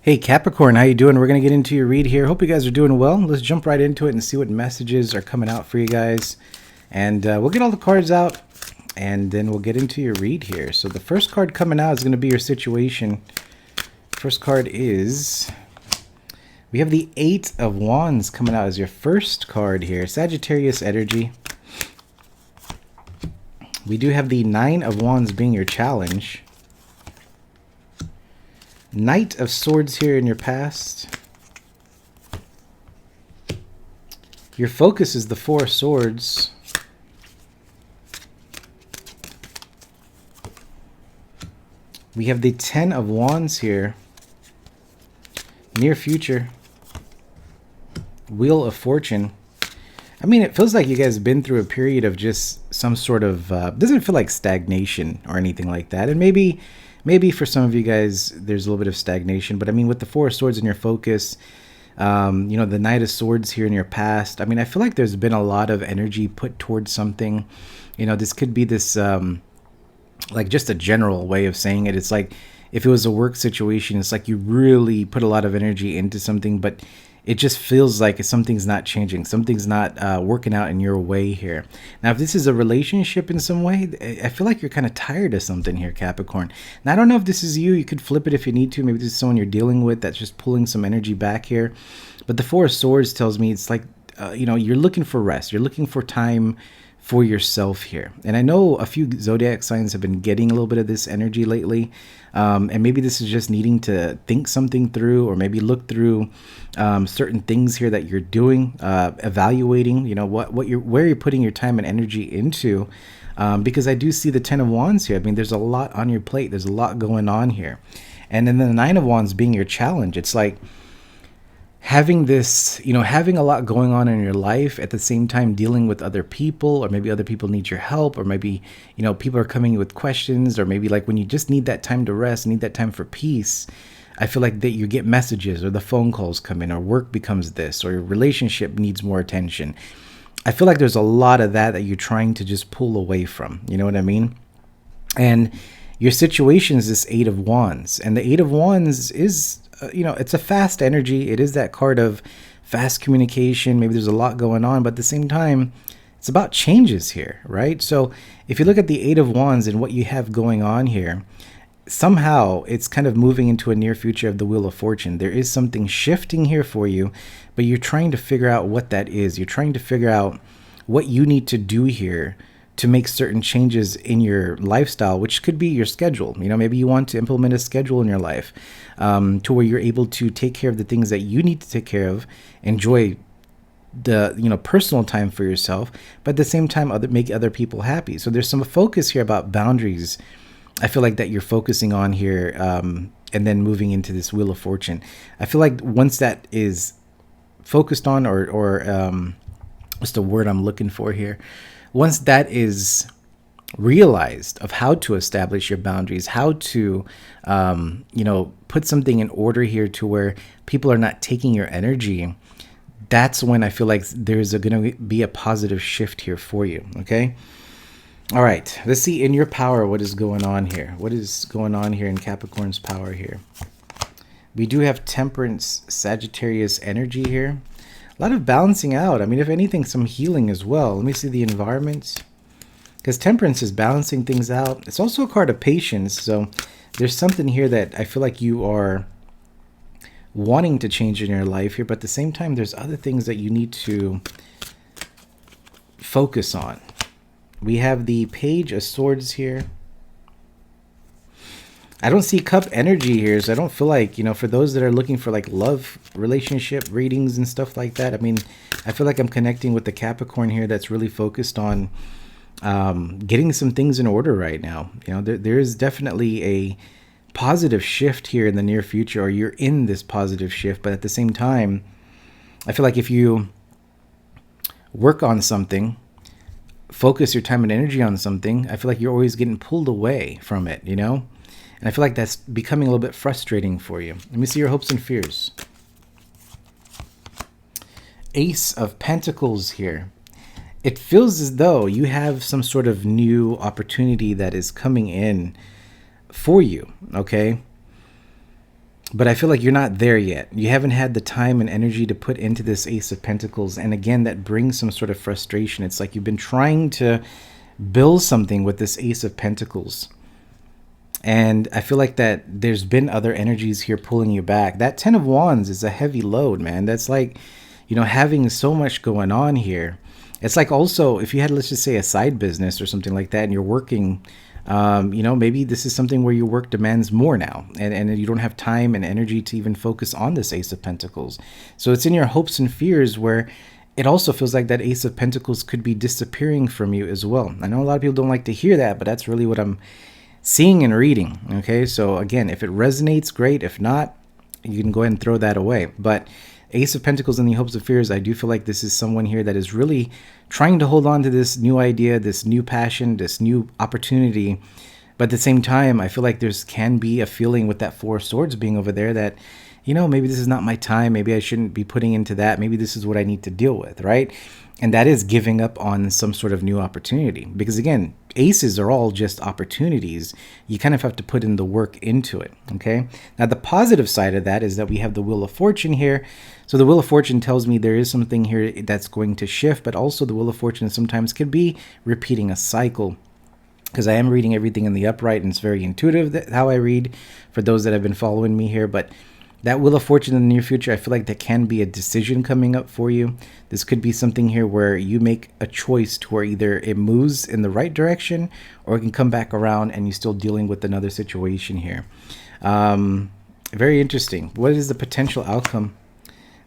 Hey Capricorn, how you doing? We're going to get into your read here. Hope you guys are doing well. Let's jump right into it and see what messages are coming out for you guys. And we'll get all the cards out and then we'll get into your read here. So the first card coming out is going to be your situation. First card is... we have the Eight of Wands coming out as your first card here. Sagittarius energy. We do have the Nine of Wands being your challenge. Knight of Swords here in your past. Your focus is the Four of Swords. We have the Ten of Wands here. Near future. Wheel of Fortune. I mean, it feels like you guys have been through a period of just some sort of... doesn't feel like stagnation or anything like that. And maybe for some of you guys, there's a little bit of stagnation. But I mean, with the Four of Swords in your focus, the Knight of Swords here in your past, I mean, I feel like there's been a lot of energy put towards something. This could be this, like just a general way of saying it. It's like if it was a work situation, it's like you really put a lot of energy into something, but it just feels like something's not changing. Something's not working out in your way here. Now, if this is a relationship in some way, I feel like you're kind of tired of something here, Capricorn. Now, I don't know if this is you. You could flip it if you need to. Maybe this is someone you're dealing with that's just pulling some energy back here. But the Four of Swords tells me it's like, you're looking for rest. You're looking for time for yourself here. And I know a few zodiac signs have been getting a little bit of this energy lately. And maybe this is just needing to think something through, or maybe look through certain things here that you're doing, evaluating, where you're putting your time and energy into. Because I do see the Ten of Wands here. I mean, there's a lot on your plate. There's a lot going on here. And then the Nine of Wands being your challenge. It's like having this, having a lot going on in your life at the same time dealing with other people, or maybe other people need your help, or maybe, people are coming with questions, or maybe like when you just need that time to rest, need that time for peace. I feel like that you get messages, or the phone calls come in, or work becomes this, or your relationship needs more attention. I feel like there's a lot of that you're trying to just pull away from. You know what I mean? And your situation is this Eight of Wands, and the Eight of Wands is, it's a fast energy. It is that card of fast communication. Maybe there's a lot going on, but at the same time, it's about changes here, right? So if you look at the Eight of Wands and what you have going on here, somehow it's kind of moving into a near future of the Wheel of Fortune. There is something shifting here for you, but you're trying to figure out what that is. You're trying to figure out what you need to do here to make certain changes in your lifestyle, which could be your schedule. Maybe you want to implement a schedule in your life to where you're able to take care of the things that you need to take care of, enjoy the personal time for yourself, but at the same time make other people happy. So there's some focus here about boundaries. I feel like that you're focusing on here, and then moving into this Wheel of Fortune. I feel like once that is focused on, or what's the word I'm looking for here? Once that is realized of how to establish your boundaries, how to, put something in order here to where people are not taking your energy, that's when I feel like there's going to be a positive shift here for you. Okay. All right. Let's see in your power what is going on here. What is going on here in Capricorn's power here? We do have Temperance, Sagittarius energy here. A lot of balancing out. I mean, if anything, some healing as well. Let me see the environment. Because Temperance is balancing things out. It's also a card of patience. So there's something here that I feel like you are wanting to change in your life here. But at the same time, there's other things that you need to focus on. We have the Page of Swords here. I don't see cup energy here, so I don't feel like, for those that are looking for like love relationship readings and stuff like that, I mean, I feel like I'm connecting with the Capricorn here that's really focused on getting some things in order right now. There is definitely a positive shift here in the near future, or you're in this positive shift, but at the same time, I feel like if you work on something, focus your time and energy on something, I feel like you're always getting pulled away from it, And I feel like that's becoming a little bit frustrating for you. Let me see your hopes and fears. Ace of Pentacles here. It feels as though you have some sort of new opportunity that is coming in for you, okay? But I feel like you're not there yet. You haven't had the time and energy to put into this Ace of Pentacles. And again, that brings some sort of frustration. It's like you've been trying to build something with this Ace of Pentacles. And I feel like that there's been other energies here pulling you back. That 10 of Wands is a heavy load, man. That's like, you know, having so much going on here. It's like also if you had, let's just say, a side business or something like that, and you're working, you know, maybe this is something where your work demands more now, and you don't have time and energy to even focus on this Ace of Pentacles. So it's in your hopes and fears where it also feels like that Ace of Pentacles could be disappearing from you as well. I know a lot of people don't like to hear that, but that's really what I'm seeing and reading. Okay, so again, if it resonates, great. If not, you can go ahead and throw that away. But Ace of Pentacles in the hopes of fears, I do feel like this is someone here that is really trying to hold on to this new idea, this new passion, this new opportunity. But at the same time, I feel like there's can be a feeling with that Four of Swords being over there that, you know, maybe this is not my time. Maybe I shouldn't be putting into that. Maybe this is what I need to deal with, right? And that is giving up on some sort of new opportunity. Because again, aces are all just opportunities. You kind of have to put in the work into it, okay? Now, the positive side of that is that we have the Wheel of Fortune here. So the Wheel of Fortune tells me there is something here that's going to shift, but also the Wheel of Fortune sometimes could be repeating a cycle. Because I am reading everything in the upright, and it's very intuitive how I read for those that have been following me here. But that Wheel of Fortune in the near future, I feel like there can be a decision coming up for you. This could be something here where you make a choice to where either it moves in the right direction or it can come back around and you're still dealing with another situation here. Very interesting. What is the potential outcome?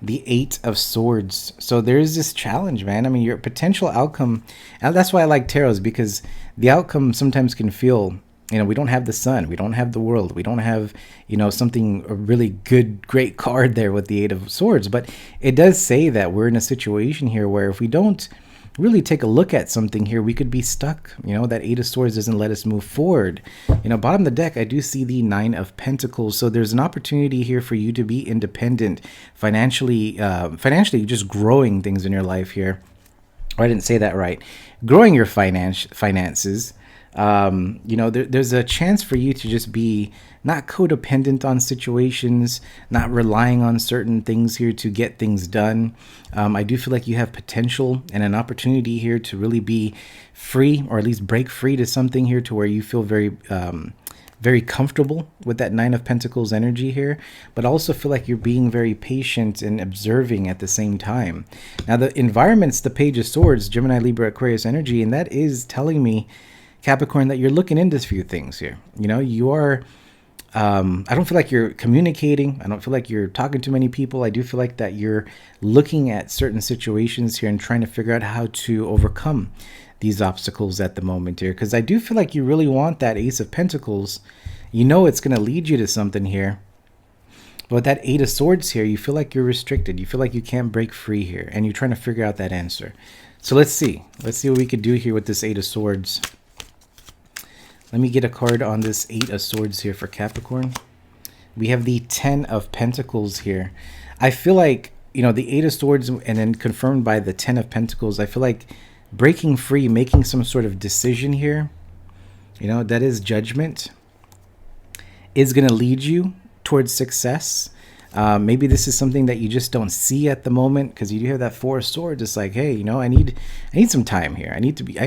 The Eight of Swords. So there's this challenge, man. I mean, your potential outcome, and that's why I like tarots, because the outcome sometimes can feel, you know, we don't have the sun, we don't have the world, we don't have, you know, something, a really good, great card there with the Eight of Swords. But it does say that we're in a situation here where if we don't really take a look at something here, we could be stuck. You know, that Eight of Swords doesn't let us move forward. You know, bottom of the deck, I do see the Nine of Pentacles. So there's an opportunity here for you to be independent, financially just growing things in your life here. Or I didn't say that right. Growing your finances. You know, there's a chance for you to just be not codependent on situations, not relying on certain things here to get things done. I do feel like you have potential and an opportunity here to really be free, or at least break free to something here to where you feel very, very comfortable with that Nine of Pentacles energy here, but also feel like you're being very patient and observing at the same time. Now, the environment's the Page of Swords, Gemini, Libra, Aquarius energy, and that is telling me, Capricorn, that you're looking into a few things here. You know, you are, I don't feel like you're communicating. I don't feel like you're talking to many people. I do feel like that you're looking at certain situations here and trying to figure out how to overcome these obstacles at the moment here. Because I do feel like you really want that Ace of Pentacles. You know it's going to lead you to something here. But with that Eight of Swords here, you feel like you're restricted. You feel like you can't break free here. And you're trying to figure out that answer. So let's see. Let's see what we could do here with this Eight of Swords. Let me get a card on this Eight of Swords here for Capricorn. We have the Ten of Pentacles here. I feel like, you know, the Eight of Swords and then confirmed by the Ten of Pentacles, I feel like breaking free, making some sort of decision here, you know, that is judgment, is going to lead you towards success. Maybe this is something that you just don't see at the moment because you do have that Four of Swords. It's like, hey, you know, I need some time here. I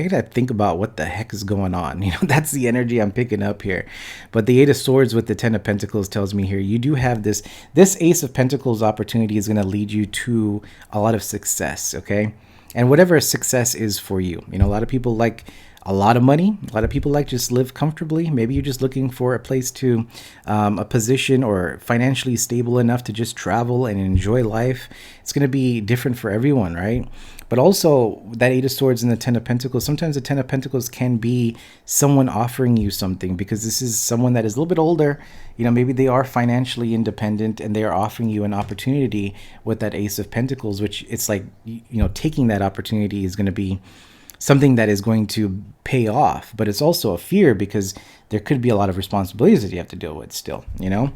gotta think about what the heck is going on. You know, that's the energy I'm picking up here. But the Eight of Swords with the Ten of Pentacles tells me here, you do have this Ace of Pentacles opportunity is going to lead you to a lot of success. Okay. And whatever success is for you, you know, a lot of people like a lot of money. A lot of people like just live comfortably. Maybe you're just looking for a place to, a position or financially stable enough to just travel and enjoy life. It's going to be different for everyone, right? But also that Eight of Swords and the Ten of Pentacles, sometimes the Ten of Pentacles can be someone offering you something because this is someone that is a little bit older. You know, maybe they are financially independent and they are offering you an opportunity with that Ace of Pentacles, which it's like, you know, taking that opportunity is going to be something that is going to pay off. But it's also a fear because there could be a lot of responsibilities that you have to deal with still, you know?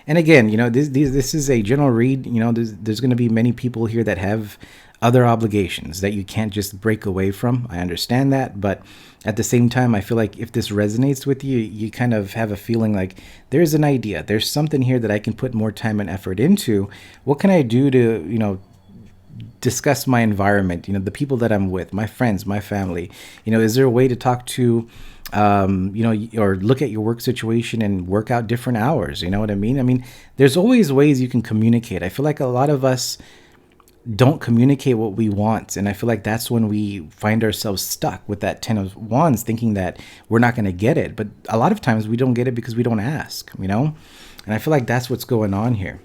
And again, you know, this is a general read. You know, there's going to be many people here that have other obligations that you can't just break away from. I understand that, but at the same time, I feel like if this resonates with you, you kind of have a feeling like there's an idea, there's something here that I can put more time and effort into. What can I do to, discuss my environment, the people that I'm with, my friends, my family? Is there a way to talk to, or look at your work situation and work out different hours? You know what I mean? I mean, there's always ways you can communicate. I feel like a lot of us don't communicate what we want. And I feel like that's when we find ourselves stuck with that 10 of wands, thinking that we're not going to get it. But a lot of times we don't get it because we don't ask, And I feel like that's what's going on here.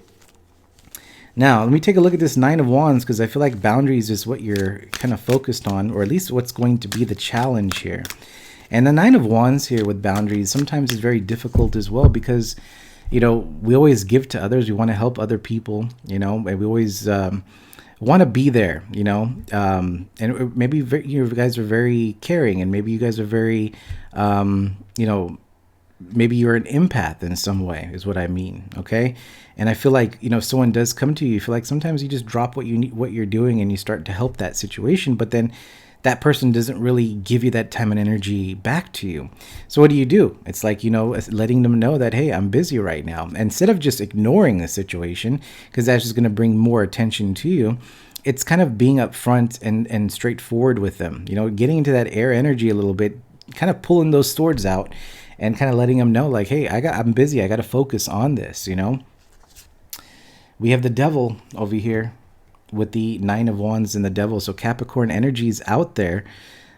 Now, let me take a look at this 9 of wands, because I feel like boundaries is what you're kind of focused on, or at least what's going to be the challenge here. And the 9 of wands here with boundaries sometimes is very difficult as well, because, we always give to others. We want to help other people, and we always want to be there, and maybe you guys are very caring, and maybe you guys are very, maybe you're an empath in some way is what I mean. Okay. And I feel like, if someone does come to you feel like sometimes you just drop what you're doing and you start to help that situation, but then that person doesn't really give you that time and energy back to you. So what do? It's like, letting them know that, hey, I'm busy right now. Instead of just ignoring the situation, because that's just going to bring more attention to you, it's kind of being upfront and straightforward with them, getting into that air energy a little bit, kind of pulling those swords out and kind of letting them know, like, hey, I'm busy. I got to focus on this, We have the devil over here with the 9 of wands and the devil. So Capricorn energy is out there.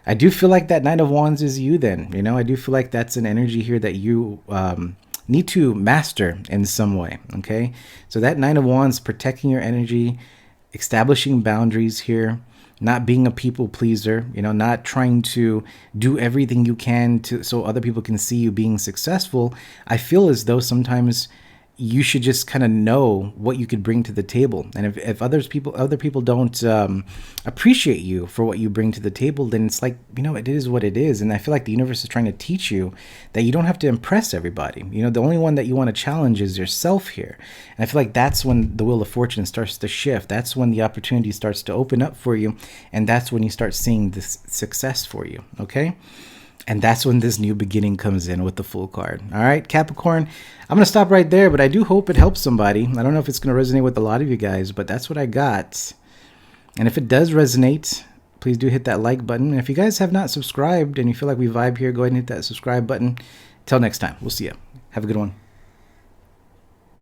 I do feel like that 9 of wands is you then, I do feel like that's an energy here that you need to master in some way. Okay. So that 9 of wands, protecting your energy, establishing boundaries here, not being a people pleaser, not trying to do everything you can so other people can see you being successful. I feel as though sometimes you should just kind of know what you could bring to the table. And if other people don't appreciate you for what you bring to the table, then it's like, it is what it is. And I feel like the universe is trying to teach you that you don't have to impress everybody. The only one that you want to challenge is yourself here. And I feel like that's when the wheel of fortune starts to shift. That's when the opportunity starts to open up for you. And that's when you start seeing this success for you. Okay. And that's when this new beginning comes in with the Fool card. All right, Capricorn, I'm going to stop right there, but I do hope it helps somebody. I don't know if it's going to resonate with a lot of you guys, but that's what I got. And if it does resonate, please do hit that like button. And if you guys have not subscribed and you feel like we vibe here, go ahead and hit that subscribe button. Till next time, we'll see you. Have a good one.